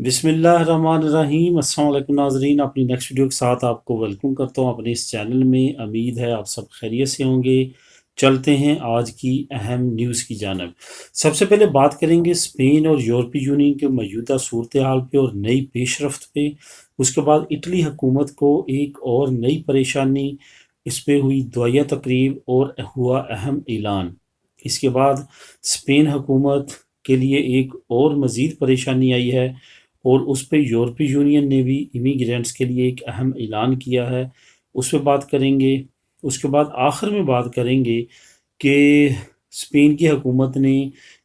بسم اللہ الرحمن الرحیم۔ السلام علیکم ناظرین، اپنی نیکسٹ ویڈیو کے ساتھ آپ کو ویلکم کرتا ہوں اپنے اس چینل میں۔ امید ہے آپ سب خیریت سے ہوں گے۔ چلتے ہیں آج کی اہم نیوز کی جانب۔ سب سے پہلے بات کریں گے اسپین اور یورپی یونین کے موجودہ صورتحال پہ اور نئی پیش رفت پہ۔ اس کے بعد اٹلی حکومت کو ایک اور نئی پریشانی، اس پہ ہوئی دعائیہ تقریب اور ہوا اہم اعلان۔ اس کے بعد اسپین حکومت کے لیے ایک اور مزید پریشانی آئی ہے، اور اس پہ یورپی یونین نے بھی امیگرینٹس کے لیے ایک اہم اعلان کیا ہے، اس پہ بات کریں گے۔ اس کے بعد آخر میں بات کریں گے کہ اسپین کی حکومت نے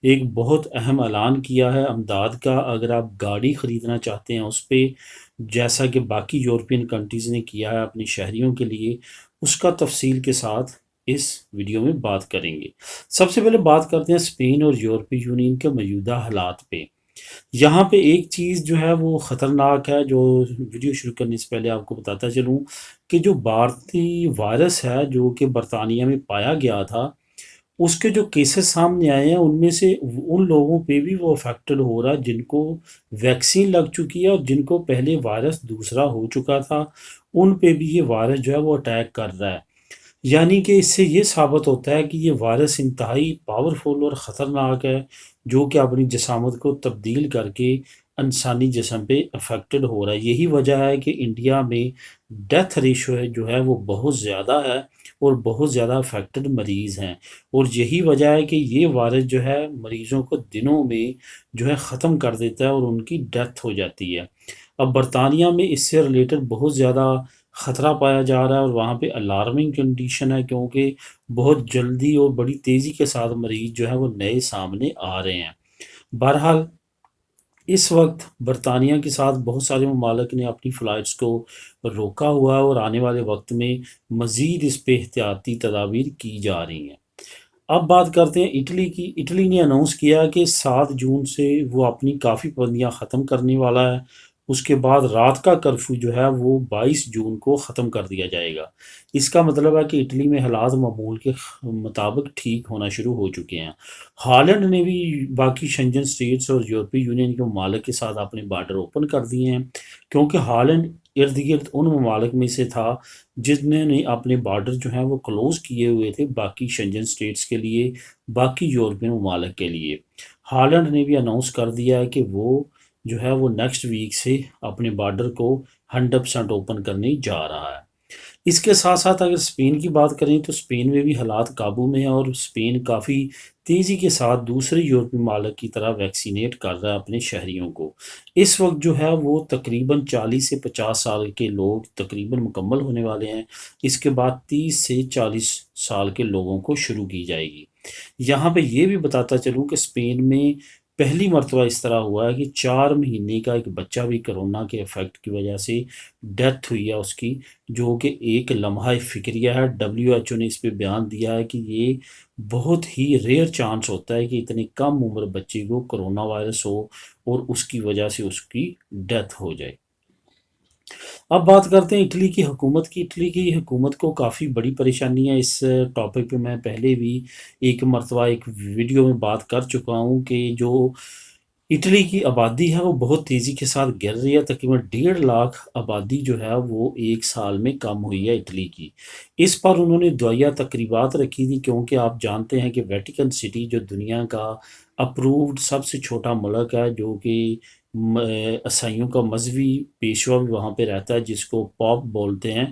ایک بہت اہم اعلان کیا ہے امداد کا۔ اگر آپ گاڑی خریدنا چاہتے ہیں اس پہ، جیسا کہ باقی یورپین کنٹریز نے کیا ہے اپنی شہریوں کے لیے، اس کا تفصیل کے ساتھ اس ویڈیو میں بات کریں گے۔ سب سے پہلے بات کرتے ہیں اسپین اور یورپی یونین کے موجودہ حالات پہ۔ یہاں پہ ایک چیز جو ہے وہ خطرناک ہے، جو ویڈیو شروع کرنے سے پہلے آپ کو بتاتا چلوں کہ جو بھارتی وائرس ہے جو کہ برطانیہ میں پایا گیا تھا، اس کے جو کیسز سامنے آئے ہیں ان میں سے ان لوگوں پہ بھی وہ افیکٹڈ ہو رہا ہے جن کو ویکسین لگ چکی ہے، اور جن کو پہلے وائرس دوسرا ہو چکا تھا ان پہ بھی یہ وائرس جو ہے وہ اٹیک کر رہا ہے۔ یعنی کہ اس سے یہ ثابت ہوتا ہے کہ یہ وائرس انتہائی پاورفل اور خطرناک ہے، جو کہ اپنی جسامت کو تبدیل کر کے انسانی جسم پہ افیکٹڈ ہو رہا ہے۔ یہی وجہ ہے کہ انڈیا میں ڈیتھ ریشو ہے جو ہے وہ بہت زیادہ ہے، اور بہت زیادہ افیکٹڈ مریض ہیں، اور یہی وجہ ہے کہ یہ وائرس جو ہے مریضوں کو دنوں میں جو ہے ختم کر دیتا ہے اور ان کی ڈیتھ ہو جاتی ہے۔ اب برطانیہ میں اس سے ریلیٹڈ بہت زیادہ خطرہ پایا جا رہا ہے، اور وہاں پہ الارمنگ کنڈیشن ہے، کیونکہ بہت جلدی اور بڑی تیزی کے ساتھ مریض جو ہے وہ نئے سامنے آ رہے ہیں۔ بہرحال اس وقت برطانیہ کے ساتھ بہت سارے ممالک نے اپنی فلائٹس کو روکا ہوا ہے، اور آنے والے وقت میں مزید اس پہ احتیاطی تدابیر کی جا رہی ہیں۔ اب بات کرتے ہیں اٹلی کی۔ اٹلی نے اناؤنس کیا کہ 7 جون سے وہ اپنی کافی پابندیاں ختم کرنے والا ہے۔ اس کے بعد رات کا کرفیو جو ہے وہ 22 جون کو ختم کر دیا جائے گا۔ اس کا مطلب ہے کہ اٹلی میں حالات معمول کے مطابق ٹھیک ہونا شروع ہو چکے ہیں۔ ہالینڈ نے بھی باقی شنجن سٹیٹس اور یورپی یونین کے ممالک کے ساتھ اپنے بارڈر اوپن کر دیے ہیں، کیونکہ ہالینڈ ارد گرد ان ممالک میں سے تھا جن نے اپنے بارڈر جو ہیں وہ کلوز کیے ہوئے تھے باقی شنجن سٹیٹس کے لیے، باقی یورپین ممالک کے لیے۔ ہالینڈ نے بھی اناؤنس کر دیا ہے کہ وہ جو ہے وہ نیکسٹ ویک سے اپنے بارڈر کو 100% اوپن کرنے جا رہا ہے۔ اس کے ساتھ ساتھ اگر اسپین کی بات کریں تو اسپین میں بھی حالات قابو میں ہیں، اور اسپین کافی تیزی کے ساتھ دوسرے یورپی ممالک کی طرح ویکسینیٹ کر رہا ہے اپنے شہریوں کو۔ اس وقت جو ہے وہ تقریباً 40 سے 50 سال کے لوگ تقریباً مکمل ہونے والے ہیں۔ اس کے بعد 30 سے 40 سال کے لوگوں کو شروع کی جائے گی۔ یہاں پہ یہ بھی بتاتا چلوں کہ اسپین میں پہلی مرتبہ اس طرح ہوا ہے کہ 4 مہینے کا ایک بچہ بھی کرونا کے افیکٹ کی وجہ سے ڈیتھ ہوئی ہے اس کی، جو کہ ایک لمحہ فکریہ ہے۔ WHO نے اس پہ بیان دیا ہے کہ یہ بہت ہی ریئر چانس ہوتا ہے کہ اتنے کم عمر بچے کو کرونا وائرس ہو اور اس کی وجہ سے اس کی ڈیتھ ہو جائے۔ اب بات کرتے ہیں اٹلی کی حکومت کی۔ اٹلی کی حکومت کو کافی بڑی پریشانی ہے۔ اس ٹاپک پہ میں پہلے بھی ایک مرتبہ ایک ویڈیو میں بات کر چکا ہوں کہ جو اٹلی کی آبادی ہے وہ بہت تیزی کے ساتھ گر رہی ہے۔ تقریباً 1.5 لاکھ آبادی جو ہے وہ ایک سال میں کم ہوئی ہے اٹلی کی۔ اس پر انہوں نے دعائیہ تقریبات رکھی تھی، کیونکہ آپ جانتے ہیں کہ ویٹیکن سٹی جو دنیا کا اپرووڈ سب سے چھوٹا ملک ہے، جو کہ عیسائیوں کا مذہبی پیشوا بھی وہاں پہ رہتا ہے جس کو پاپ بولتے ہیں،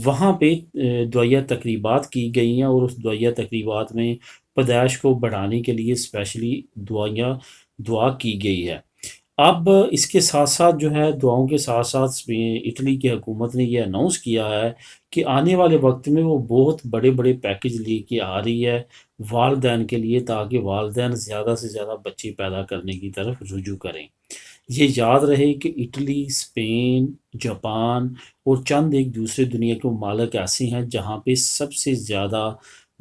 وہاں پہ دعائیہ تقریبات کی گئی ہیں، اور اس دعائیہ تقریبات میں پیدائش کو بڑھانے کے لیے اسپیشلی دعا کی گئی ہے۔ اب اس کے ساتھ ساتھ جو ہے دعاؤں کے ساتھ ساتھ اٹلی کی حکومت نے یہ اناؤنس کیا ہے کہ آنے والے وقت میں وہ بہت بڑے بڑے پیکج لے کے آ رہی ہے والدین کے لیے، تاکہ والدین زیادہ سے زیادہ بچے پیدا کرنے کی طرف رجوع کریں۔ یہ یاد رہے کہ اٹلی، اسپین، جاپان اور چند ایک دوسرے دنیا کے ممالک ایسے ہیں جہاں پہ سب سے زیادہ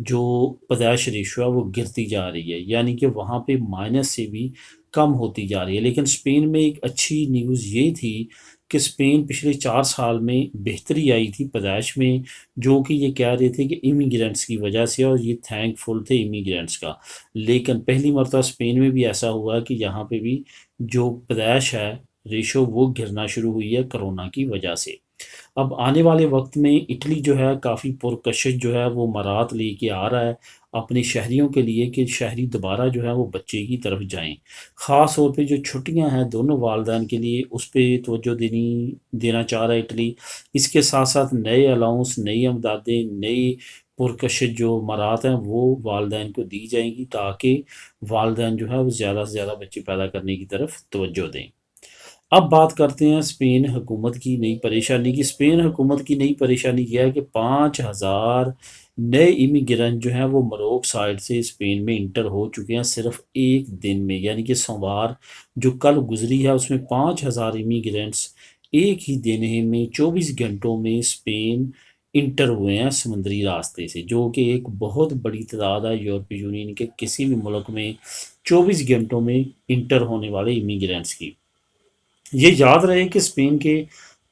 جو پیدائش ریشو ہے وہ گرتی جا رہی ہے، یعنی کہ وہاں پہ مائنس سے بھی کم ہوتی جا رہی ہے۔ لیکن اسپین میں ایک اچھی نیوز یہ تھی کہ اسپین پچھلے 4 سال میں بہتری آئی تھی پیدائش میں، جو کہ یہ کہہ رہے تھے کہ امیگرینٹس کی وجہ سے، اور یہ تھینک فل تھے امیگرینٹس کا۔ لیکن پہلی مرتبہ اسپین میں بھی ایسا ہوا کہ یہاں پہ بھی جو پیدائش ہے ریشو وہ گرنا شروع ہوئی ہے کرونا کی وجہ سے۔ اب آنے والے وقت میں اٹلی جو ہے کافی پرکشش جو ہے وہ مرات لے کے آ رہا ہے اپنے شہریوں کے لیے کہ شہری دوبارہ جو ہے وہ بچے کی طرف جائیں، خاص طور پہ جو چھٹیاں ہیں دونوں والدین کے لیے اس پہ توجہ دینا چاہ رہا ہے اٹلی۔ اس کے ساتھ ساتھ نئے الاؤنس، نئی امدادیں، نئی پرکشش جو مرات ہیں وہ والدین کو دی جائیں گی تاکہ والدین جو ہے وہ زیادہ سے زیادہ بچے پیدا کرنے کی طرف توجہ دیں۔ اب بات کرتے ہیں اسپین حکومت کی نئی پریشانی کی۔ اسپین حکومت کی نئی پریشانی یہ ہے کہ 5,000 نئے امیگرینٹ جو ہیں وہ مروک سائڈ سے اسپین میں انٹر ہو چکے ہیں صرف ایک دن میں، یعنی کہ سوموار جو کل گزری ہے اس میں 5,000 امیگرینٹس ایک ہی دن میں 24 گھنٹوں میں اسپین انٹر ہوئے ہیں سمندری راستے سے، جو کہ ایک بہت بڑی تعداد ہے یورپی یونین کے کسی بھی ملک میں 24 گھنٹوں میں انٹر ہونے والے امیگرینٹس کی۔ یہ یاد رہے کہ اسپین کے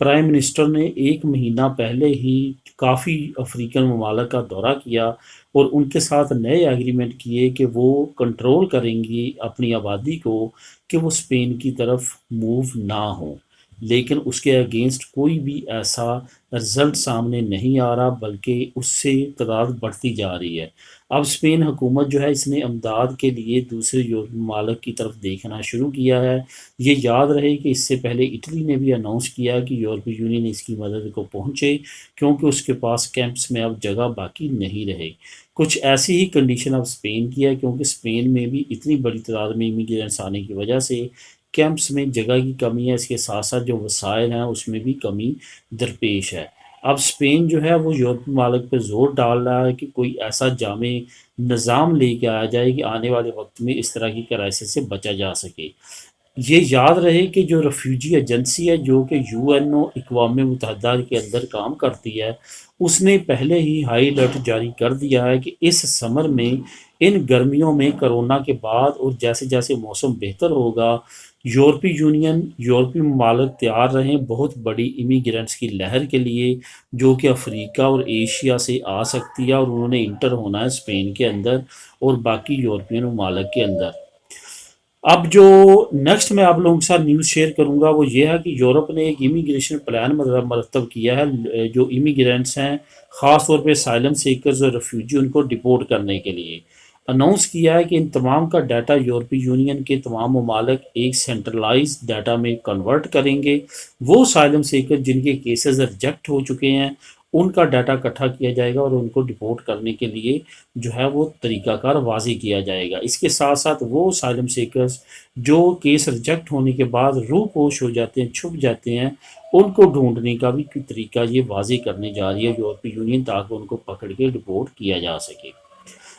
پرائم منسٹر نے ایک مہینہ پہلے ہی کافی افریقن ممالک کا دورہ کیا اور ان کے ساتھ نئے ایگریمنٹ کیے کہ وہ کنٹرول کریں گی اپنی آبادی کو کہ وہ اسپین کی طرف موو نہ ہوں، لیکن اس کے اگینسٹ کوئی بھی ایسا رزلٹ سامنے نہیں آ رہا بلکہ اس سے تعداد بڑھتی جا رہی ہے۔ اب اسپین حکومت جو ہے اس نے امداد کے لیے دوسرے یورپی ممالک کی طرف دیکھنا شروع کیا ہے۔ یہ یاد رہے کہ اس سے پہلے اٹلی نے بھی اناؤنس کیا کہ یورپی یونین اس کی مدد کو پہنچے کیونکہ اس کے پاس کیمپس میں اب جگہ باقی نہیں رہے۔ کچھ ایسی ہی کنڈیشن اب اسپین کی ہے کیونکہ اسپین میں بھی اتنی بڑی تعداد میں امیگرینٹس آنے کی وجہ سے کیمپس میں جگہ کی کمی ہے، اس کے ساتھ ساتھ جو وسائل ہیں اس میں بھی کمی درپیش ہے۔ اب اسپین جو ہے وہ یورپی ممالک پہ زور ڈال رہا ہے کہ کوئی ایسا جامع نظام لے کے آیا جائے کہ آنے والے وقت میں اس طرح کی کرائسس سے بچا جا سکے۔ یہ یاد رہے کہ جو ریفیوجی ایجنسی ہے جو کہ یو این او اقوام متحدہ کے اندر کام کرتی ہے، اس نے پہلے ہی ہائی الرٹ جاری کر دیا ہے کہ اس سمر میں ان گرمیوں میں کرونا کے بعد اور جیسے جیسے موسم بہتر ہوگا یورپی یونین یورپی ممالک تیار رہیں بہت بڑی امیگرینٹس کی لہر کے لیے جو کہ افریقہ اور ایشیا سے آ سکتی ہے اور انہوں نے انٹر ہونا ہے اسپین کے اندر اور باقی یورپین ممالک کے اندر۔ اب جو نیکسٹ میں آپ لوگوں کے ساتھ نیوز شیئر کروں گا وہ یہ ہے کہ یورپ نے ایک امیگریشن پلان مرتب کیا ہے جو امیگرینٹس ہیں خاص طور پہ سائلم سیکرز اور ریفیوجی ان کو ڈپورٹ کرنے کے لیے اناؤنس کیا ہے کہ ان تمام کا ڈیٹا یورپی یونین کے تمام ممالک ایک سینٹرلائز ڈیٹا میں کنورٹ کریں گے۔ وہ سائلم سیکر جن کے کیسز ریجیکٹ ہو چکے ہیں ان کا ڈیٹا اکٹھا کیا جائے گا اور ان کو ڈپورٹ کرنے کے لیے جو ہے وہ طریقہ کار واضح کیا جائے گا۔ اس کے ساتھ ساتھ وہ سائلم سیکرز جو کیس ریجیکٹ ہونے کے بعد روح پوش ہو جاتے ہیں، چھپ جاتے ہیں، ان کو ڈھونڈنے کا بھی کوئی طریقہ یہ واضح کرنے جا رہی ہے یورپی یونین تاکہ ان کو پکڑ کے ڈپورٹ کیا جا سکے۔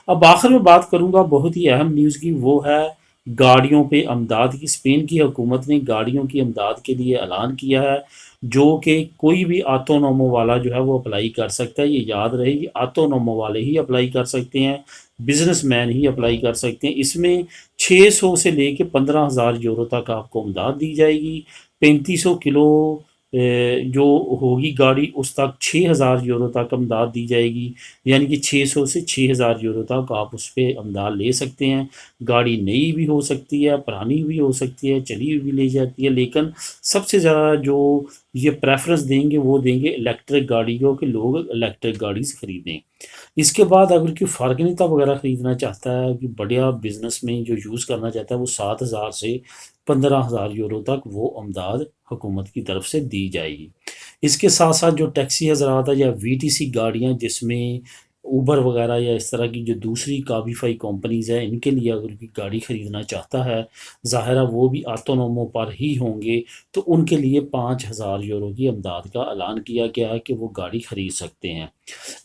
اب آخر میں بات کروں گا بہت ہی اہم نیوز کی، وہ ہے گاڑیوں پہ امداد کی۔ اسپین کی حکومت نے گاڑیوں کی امداد کے لیے اعلان کیا ہے جو کہ کوئی بھی آٹونومو والا جو ہے وہ اپلائی کر سکتا ہے۔ یہ یاد رہے کہ آٹونومو والے ہی اپلائی کر سکتے ہیں، بزنس مین ہی اپلائی کر سکتے ہیں۔ اس میں 600 سے لے کے 15,000 یورو تک آپ کو امداد دی جائے گی۔ 3500 کلو جو ہوگی گاڑی اس تک 6,000 یورو تک امداد دی جائے گی، یعنی کہ 600 سے 6,000 یورو تک آپ اس پہ امداد لے سکتے ہیں۔ گاڑی نئی بھی ہو سکتی ہے، پرانی بھی ہو سکتی ہے، چلی ہوئی بھی لے جاتی ہے، لیکن سب سے زیادہ جو یہ پریفرنس دیں گے وہ دیں گے الیکٹرک گاڑی کو کہ لوگ الیکٹرک گاڑی سے خریدیں۔ اس کے بعد اگر کوئی فارگنیتا وغیرہ خریدنا چاہتا ہے کہ بڑیا بزنس میں جو یوز کرنا چاہتا ہے وہ 7,000 سے 15,000 یورو تک وہ امداد حکومت کی طرف سے دی جائے گی۔ اس کے ساتھ ساتھ جو ٹیکسی حضرات ہے یا وی ٹی سی گاڑیاں جس میں اوبر وغیرہ یا اس طرح کی جو دوسری کابیفائی کمپنیز ہیں ان کے لیے اگر کوئی گاڑی خریدنا چاہتا ہے ظاہرہ وہ بھی آٹونومو پر ہی ہوں گے تو ان کے لیے 5,000 یورو کی امداد کا اعلان کیا گیا ہے کہ وہ گاڑی خرید سکتے ہیں۔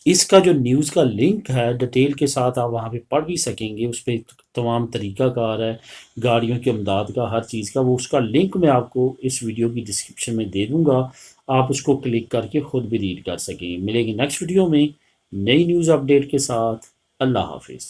اس کا جو نیوز کا لنک ہے ڈیٹیل کے ساتھ آپ وہاں پہ پڑھ بھی سکیں گے، اس پہ تمام طریقہ کار ہے گاڑیوں کی امداد کا ہر چیز کا، وہ اس کا لنک میں آپ کو اس ویڈیو کی ڈسکرپشن میں دے دوں گا، آپ اس کو کلک کر کے خود بھی ریڈ کر سکیں۔ ملے گی نیکسٹ ویڈیو میں نئی نیوز اپڈیٹ کے ساتھ۔ اللہ حافظ۔